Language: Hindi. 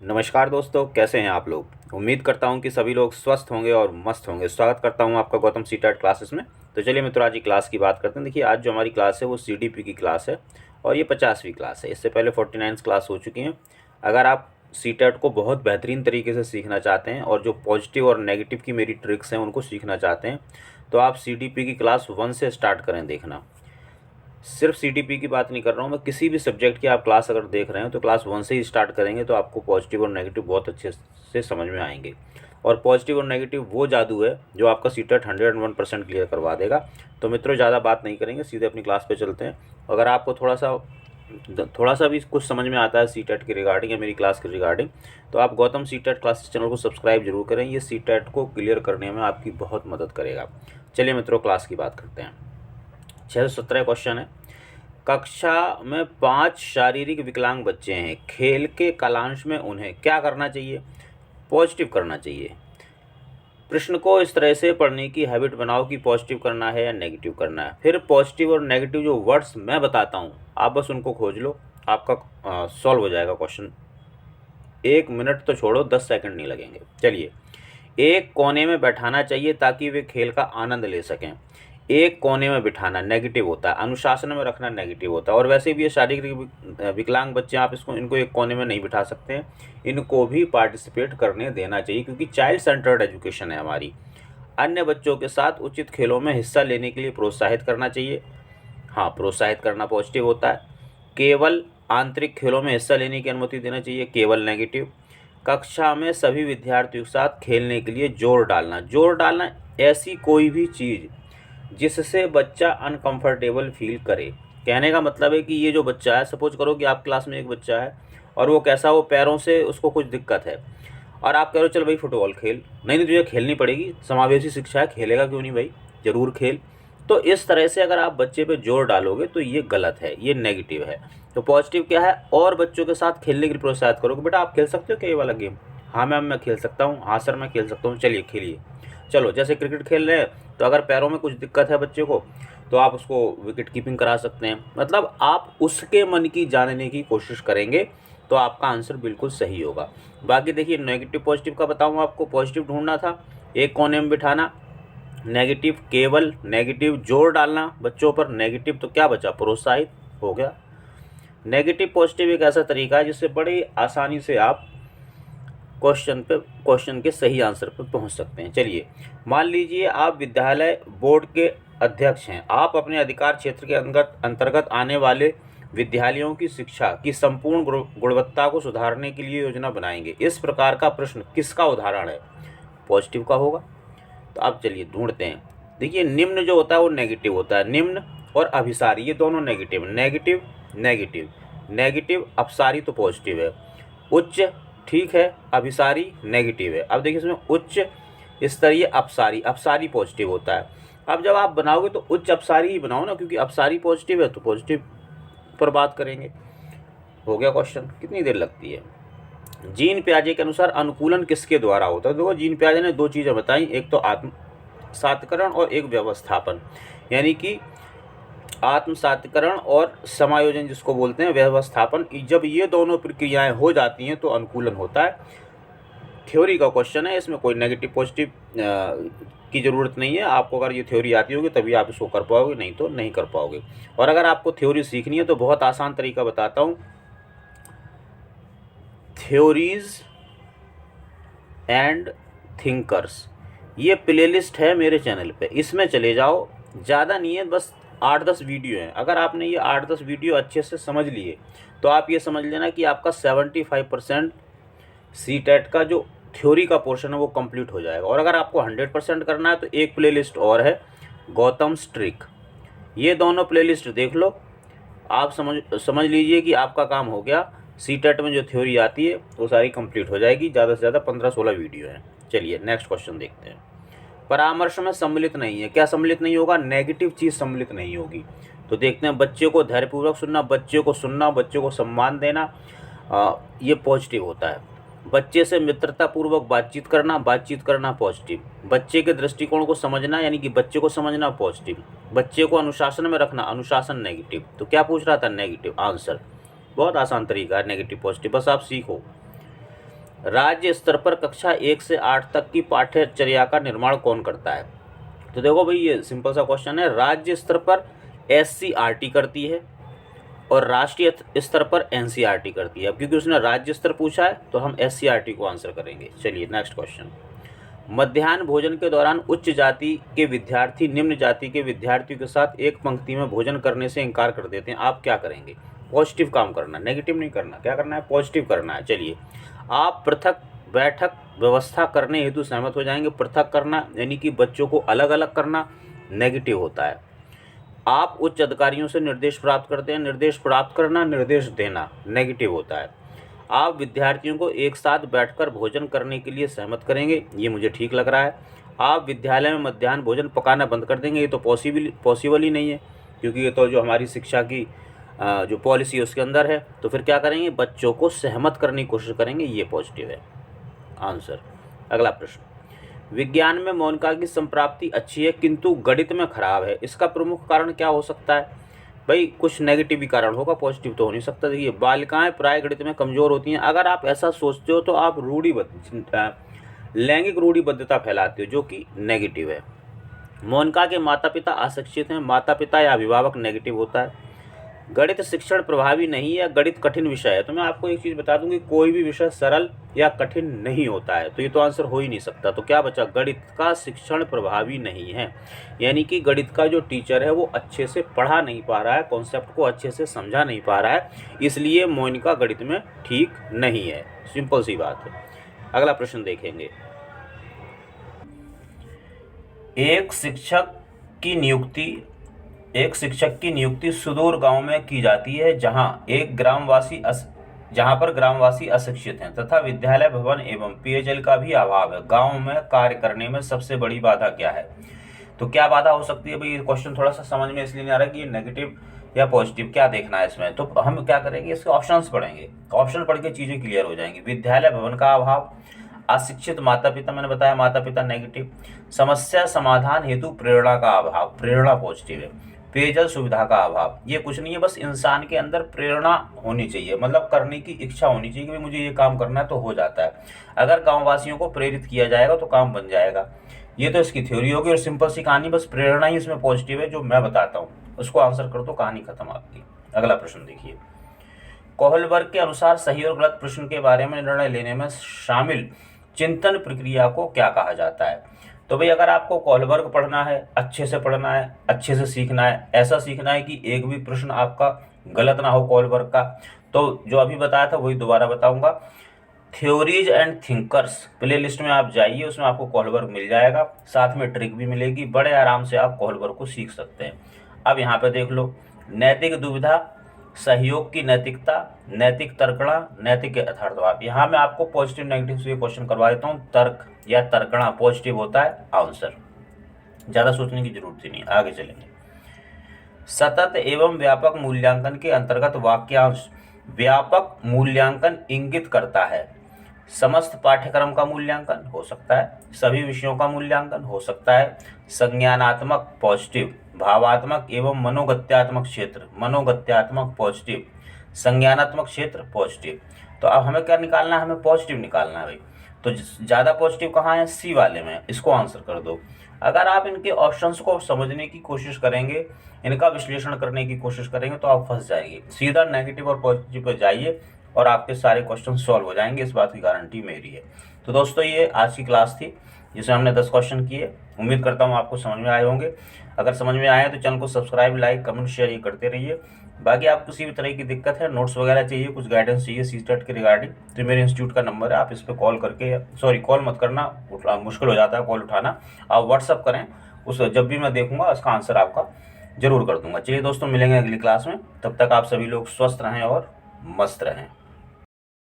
नमस्कार दोस्तों, कैसे हैं आप लोग। उम्मीद करता हूं कि सभी लोग स्वस्थ होंगे और मस्त होंगे। स्वागत करता हूं आपका गौतम सीटेट क्लासेस में। तो चलिए मित्रों, आज की क्लास की बात करते हैं। देखिए, आज जो हमारी क्लास है वो सीडीपी की क्लास है और ये 50वीं क्लास है। इससे पहले 49 क्लास हो चुकी हैं। अगर आप सीटेट को बहुत बेहतरीन तरीके से सीखना चाहते हैं और जो पॉजिटिव और नेगेटिव की मेरी ट्रिक्स हैं उनको सीखना चाहते हैं, तो आप सीडीपी की क्लास 1 से स्टार्ट करें देखना। सिर्फ सीडीपी की बात नहीं कर रहा हूँ मैं, किसी भी सब्जेक्ट की आप क्लास अगर देख रहे हैं तो क्लास 1 से ही स्टार्ट करेंगे तो आपको पॉजिटिव और नेगेटिव बहुत अच्छे से समझ में आएंगे। और पॉजिटिव और नेगेटिव वो जादू है जो आपका सीटेट 101% क्लियर करवा देगा। तो मित्रों, ज़्यादा बात नहीं करेंगे, सीधे अपनी क्लास पे चलते हैं। अगर आपको थोड़ा सा भी कुछ समझ में आता है सीटेट के रिगार्डिंग या मेरी क्लास के रिगार्डिंग, तो आप गौतम सीटेट क्लासेस चैनल को सब्सक्राइब जरूर करें। ये सीटेट को क्लियर करने में आपकी बहुत मदद करेगा। चलिए मित्रों, क्लास की बात करते हैं। 617 क्वेश्चन है। कक्षा में 5 शारीरिक विकलांग बच्चे हैं। खेल के कालांश में उन्हें क्या करना चाहिए? पॉजिटिव करना चाहिए। प्रश्न को इस तरह से पढ़ने की हैबिट बनाओ कि पॉजिटिव करना है या नेगेटिव करना है। फिर पॉजिटिव और नेगेटिव जो वर्ड्स मैं बताता हूँ आप बस उनको खोज लो, आपका सॉल्व हो जाएगा क्वेश्चन। 1 मिनट तो छोड़ो, 10 सेकंड नहीं लगेंगे। चलिए, एक कोने में बैठाना चाहिए ताकि वे खेल का आनंद ले सकें। एक कोने में बिठाना नेगेटिव होता है, अनुशासन में रखना नेगेटिव होता है। और वैसे भी ये शारीरिक विकलांग बच्चे, आप इनको एक कोने में नहीं बिठा सकते हैं, इनको भी पार्टिसिपेट करने देना चाहिए क्योंकि चाइल्ड सेंटर्ड एजुकेशन है हमारी। अन्य बच्चों के साथ उचित खेलों में हिस्सा लेने के लिए प्रोत्साहित करना चाहिए। हाँ, प्रोत्साहित करना पॉजिटिव होता है। केवल आंतरिक खेलों में हिस्सा लेने की अनुमति देना चाहिए, केवल नेगेटिव। कक्षा में सभी विद्यार्थियों के साथ खेलने के लिए जोर डालना ऐसी कोई भी चीज़ जिससे बच्चा अनकंफर्टेबल फील करे। कहने का मतलब है कि ये जो बच्चा है, सपोज करो कि आप क्लास में एक बच्चा है और वो कैसा, वो पैरों से उसको कुछ दिक्कत है और आप कह रहे हो चल भाई फुटबॉल खेल। नहीं नहीं, तुझे खेलनी पड़ेगी, समावेशी शिक्षा है, खेलेगा क्यों नहीं भाई, ज़रूर खेल। तो इस तरह से अगर आप बच्चे पे जोर डालोगे तो ये गलत है, ये नेगेटिव है। तो पॉजिटिव क्या है? और बच्चों के साथ खेलने के लिए प्रोत्साहित करो कि बेटा आप खेल सकते हो क्या ये वाला गेम? हाँ मैम मैं खेल सकता हूँ, हाँ सर मैं खेल सकता हूँ, चलिए खेलिए। चलो, जैसे क्रिकेट खेल रहे हैं तो अगर पैरों में कुछ दिक्कत है बच्चे को तो आप उसको विकेट कीपिंग करा सकते हैं। मतलब आप उसके मन की जानने की कोशिश करेंगे तो आपका आंसर बिल्कुल सही होगा। बाकी देखिए, नेगेटिव पॉजिटिव का बताऊँ आपको। पॉजिटिव ढूंढना था, एक कोने में बिठाना, नेगेटिव केवल, नेगेटिव जोर डालना बच्चों पर, नेगेटिव तो क्या बचा, प्रोत्साहित हो गया। नेगेटिव पॉजिटिव एक ऐसा तरीका है जिससे बड़ी आसानी से आप क्वेश्चन के सही आंसर पर पहुंच सकते हैं। चलिए, मान लीजिए आप विद्यालय बोर्ड के अध्यक्ष हैं। आप अपने अधिकार क्षेत्र के अंतर्गत आने वाले विद्यालयों की शिक्षा की संपूर्ण गुणवत्ता को सुधारने के लिए योजना बनाएंगे। इस प्रकार का प्रश्न किसका उदाहरण है? पॉजिटिव का होगा। तो आप चलिए ढूंढते हैं। देखिए, निम्न जो होता है वो नेगेटिव होता है। निम्न और अभिसारी ये दोनों नेगेटिव, नेगेटिव नेगेटिव, नेगेटिव अपसारी तो पॉजिटिव है। उच्च ठीक है, अभिसारी नेगेटिव है। अब देखिए, इसमें उच्च स्तरीय अपसारी, अपसारी पॉजिटिव होता है। अब जब आप बनाओगे तो उच्च अपसारी ही बनाओ ना, क्योंकि अपसारी पॉजिटिव है तो पॉजिटिव पर बात करेंगे। हो गया क्वेश्चन। कितनी देर लगती है? जीन पियाजे के अनुसार अनुकूलन किसके द्वारा होता है? देखो, जीन पियाजे ने 2 चीज़ें बताई, एक तो आत्म सातकरण और एक व्यवस्थापन। यानी कि आत्मसातीकरण और समायोजन जिसको बोलते हैं व्यवस्थापन, जब ये दोनों प्रक्रियाएं हो जाती हैं तो अनुकूलन होता है। थ्योरी का क्वेश्चन है, इसमें कोई नेगेटिव पॉजिटिव की ज़रूरत नहीं है। आपको अगर ये थ्योरी आती होगी तभी आप इसको कर पाओगे, नहीं तो नहीं कर पाओगे। और अगर आपको थ्योरी सीखनी है तो बहुत आसान तरीका बताता हूँ। थ्योरीज एंड थिंकर्स, ये प्लेलिस्ट है मेरे चैनल पे, इसमें चले जाओ। ज़्यादा नहीं है, बस 8-10 वीडियो हैं। अगर आपने ये 8-10 वीडियो अच्छे से समझ लिए तो आप ये समझ लेना कि आपका 75% सीटेट का जो थ्योरी का पोर्शन है वो कंप्लीट हो जाएगा। और अगर आपको 100% करना है तो एक प्लेलिस्ट और है, गौतम स्ट्रिक। ये दोनों प्लेलिस्ट देख लो, आप समझ लीजिए कि आपका काम हो गया। सीटेट में जो थ्योरी आती है वो सारी कंप्लीट हो जाएगी। ज़्यादा से ज़्यादा 15-16 वीडियो हैं। चलिए नेक्स्ट क्वेश्चन देखते हैं। परामर्श में सम्मिलित नहीं है। क्या सम्मिलित नहीं होगा? नेगेटिव चीज़ सम्मिलित नहीं होगी। तो देखते हैं, बच्चे को धैर्यपूर्वक सुनना, बच्चे को सुनना, बच्चे को सम्मान देना, ये पॉजिटिव होता है। बच्चे से मित्रतापूर्वक बातचीत करना पॉजिटिव। बच्चे के दृष्टिकोण को समझना, यानी कि बच्चे को समझना पॉजिटिव। बच्चे को अनुशासन में रखना, अनुशासन नेगेटिव। तो क्या पूछ रहा था? Negative answer. बहुत आसान तरीका है नेगेटिव पॉजिटिव, बस आप सीखो। राज्य स्तर पर कक्षा 1 से 8 तक की पाठ्यचर्या का निर्माण कौन करता है? तो देखो भाई, ये सिंपल सा क्वेश्चन है। राज्य स्तर पर SCRT करती है और राष्ट्रीय स्तर पर NCERT करती है। अब क्योंकि उसने राज्य स्तर पूछा है तो हम SCRT को आंसर करेंगे। चलिए नेक्स्ट क्वेश्चन। मध्याह्न भोजन के दौरान उच्च जाति के विद्यार्थी निम्न जाति के विद्यार्थियों के साथ एक पंक्ति में भोजन करने से इनकार कर देते हैं, आप क्या करेंगे? पॉजिटिव काम करना, नेगेटिव नहीं करना। क्या करना है? पॉजिटिव करना है। चलिए, आप पृथक बैठक व्यवस्था करने हेतु सहमत हो जाएंगे। पृथक करना यानी कि बच्चों को अलग अलग करना, नेगेटिव होता है। आप उच्च अधिकारियों से निर्देश प्राप्त करते हैं। निर्देश प्राप्त करना, निर्देश देना, नेगेटिव होता है। आप विद्यार्थियों को एक साथ बैठकर भोजन करने के लिए सहमत करेंगे, ये मुझे ठीक लग रहा है। आप विद्यालय में मध्याह्न भोजन पकाना बंद कर देंगे, ये तो पॉसिबल ही नहीं है, क्योंकि ये तो जो हमारी शिक्षा की जो पॉलिसी है उसके अंदर है। तो फिर क्या करेंगे? बच्चों को सहमत करने की कोशिश करेंगे, ये पॉजिटिव है आंसर। अगला प्रश्न। विज्ञान में मौनिका की संप्राप्ति अच्छी है किंतु गणित में खराब है, इसका प्रमुख कारण क्या हो सकता है? भाई कुछ नेगेटिव भी कारण होगा, पॉजिटिव तो हो नहीं सकता। देखिए, बालिकाएं प्राय गणित में कमज़ोर होती हैं। अगर आप ऐसा सोचते हो तो आप लैंगिक रूढ़िबद्धता फैलाते हो, जो कि नेगेटिव है। मोनिका के माता पिता अशिक्षित हैं, माता पिता या अभिभावक, नेगेटिव होता है। गणित शिक्षण प्रभावी नहीं है, गणित कठिन विषय है। तो मैं आपको एक चीज़ बता दूं कि कोई भी विषय सरल या कठिन नहीं होता है, तो ये तो आंसर हो ही नहीं सकता। तो क्या बचा? गणित का शिक्षण प्रभावी नहीं है, यानी कि गणित का जो टीचर है वो अच्छे से पढ़ा नहीं पा रहा है, कॉन्सेप्ट को अच्छे से समझा नहीं पा रहा है, इसलिए मोनिका गणित में ठीक नहीं है। सिंपल सी बात है। अगला प्रश्न देखेंगे। एक शिक्षक की नियुक्ति सुदूर गांव में की जाती है जहां पर ग्रामवासी अशिक्षित हैं तथा विद्यालय भवन एवं पेयजल का भी अभाव है। गांव में कार्य करने में सबसे बड़ी बाधा क्या है? तो क्या बाधा हो सकती है? भाई ये क्वेश्चन थोड़ा सा समझ में इसलिए नहीं आ रहा कि ये नेगेटिव या पॉजिटिव, क्या देखना है इसमें। तो हम क्या करेंगे? इसके ऑप्शंस पढ़ेंगे, ऑप्शन पढ़ के चीज़ें क्लियर हो जाएंगी। विद्यालय भवन का अभाव, अशिक्षित माता पिता, मैंने बताया माता पिता नेगेटिव। समस्या समाधान हेतु प्रेरणा का अभाव, प्रेरणा पॉजिटिव है। पेयजल सुविधा का अभाव, ये कुछ नहीं है, बस इंसान के अंदर प्रेरणा होनी चाहिए, मतलब करने की इच्छा होनी चाहिए कि मुझे ये काम करना है, तो हो जाता है। अगर गांववासियों को प्रेरित किया जाएगा तो काम बन जाएगा। ये तो इसकी थ्योरी होगी और सिंपल सी कहानी, बस प्रेरणा ही इसमें पॉजिटिव है जो मैं बताता हूँ, उसको आंसर कर दो, कहानी खत्म आपकी। अगला प्रश्न देखिए। कोहलबर्ग के अनुसार सही और गलत प्रश्न के बारे में निर्णय लेने में शामिल चिंतन प्रक्रिया को क्या कहा जाता है? तो भाई अगर आपको कोहलबर्ग पढ़ना है, अच्छे से पढ़ना है, अच्छे से सीखना है, ऐसा सीखना है कि एक भी प्रश्न आपका गलत ना हो कोहलबर्ग का, तो जो अभी बताया था वही दोबारा बताऊंगा। Theories and thinkers play list में आप जाइए, उसमें आपको कोहलबर्ग मिल जाएगा, साथ में ट्रिक भी मिलेगी, बड़े आराम से आप कोहलबर्ग को सीख सकते हैं। अब यहाँ पे देख लो, नैतिक दुविधा, सहयोग की नैतिकता, नैतिक तर्कणा, नैतिक यथार्थवाद। यहाँ मैं आपको पॉजिटिव नेगेटिव से क्वेश्चन करवा देता हूँ। तर्क या तर्कणा पॉजिटिव होता है आंसर, ज़्यादा सोचने की जरूरत ही नहीं। आगे चलेंगे। सतत एवं व्यापक मूल्यांकन के अंतर्गत वाक्यांश व्यापक मूल्यांकन इंगित करता है। समस्त पाठ्यक्रम का मूल्यांकन हो सकता है, सभी विषयों का मूल्यांकन हो सकता है, संज्ञानात्मक पॉजिटिव, भावात्मक एवं मनोगत्यात्मक क्षेत्र, मनोगत्यात्मक पॉजिटिव, संज्ञानात्मक क्षेत्र पॉजिटिव। तो अब हमें क्या निकालना है? हमें पॉजिटिव निकालना है भाई। तो ज़्यादा पॉजिटिव कहाँ है? सी वाले में, इसको आंसर कर दो। अगर आप इनके ऑप्शंस को समझने की कोशिश करेंगे, इनका विश्लेषण करने की कोशिश करेंगे, तो आप फंस जाएंगे। सीधा नेगेटिव और पॉजिटिव पर जाइए और आपके सारे क्वेश्चन सॉल्व हो जाएंगे, इस बात की गारंटी मेरी है। तो दोस्तों ये आज की क्लास थी जिसमें हमने 10 क्वेश्चन किए। उम्मीद करता हूँ आपको समझ में आए होंगे। अगर समझ में आए तो चैनल को सब्सक्राइब, लाइक, कमेंट, शेयर ये करते रहिए। बाकी आप किसी भी तरह की दिक्कत है, नोट्स वगैरह चाहिए, कुछ गाइडेंस चाहिए सीटेट के रिगार्डिंग, तो मेरे इंस्टीट्यूट का नंबर है, आप इस पर कॉल करके, सॉरी कॉल मत करना, मुश्किल हो जाता है कॉल उठाना, आप व्हाट्सअप करें, उस जब भी मैं देखूंगा उसका आंसर आपका जरूर कर दूंगा। चलिए दोस्तों, मिलेंगे अगली क्लास में, तब तक आप सभी लोग स्वस्थ रहें और मस्त रहें।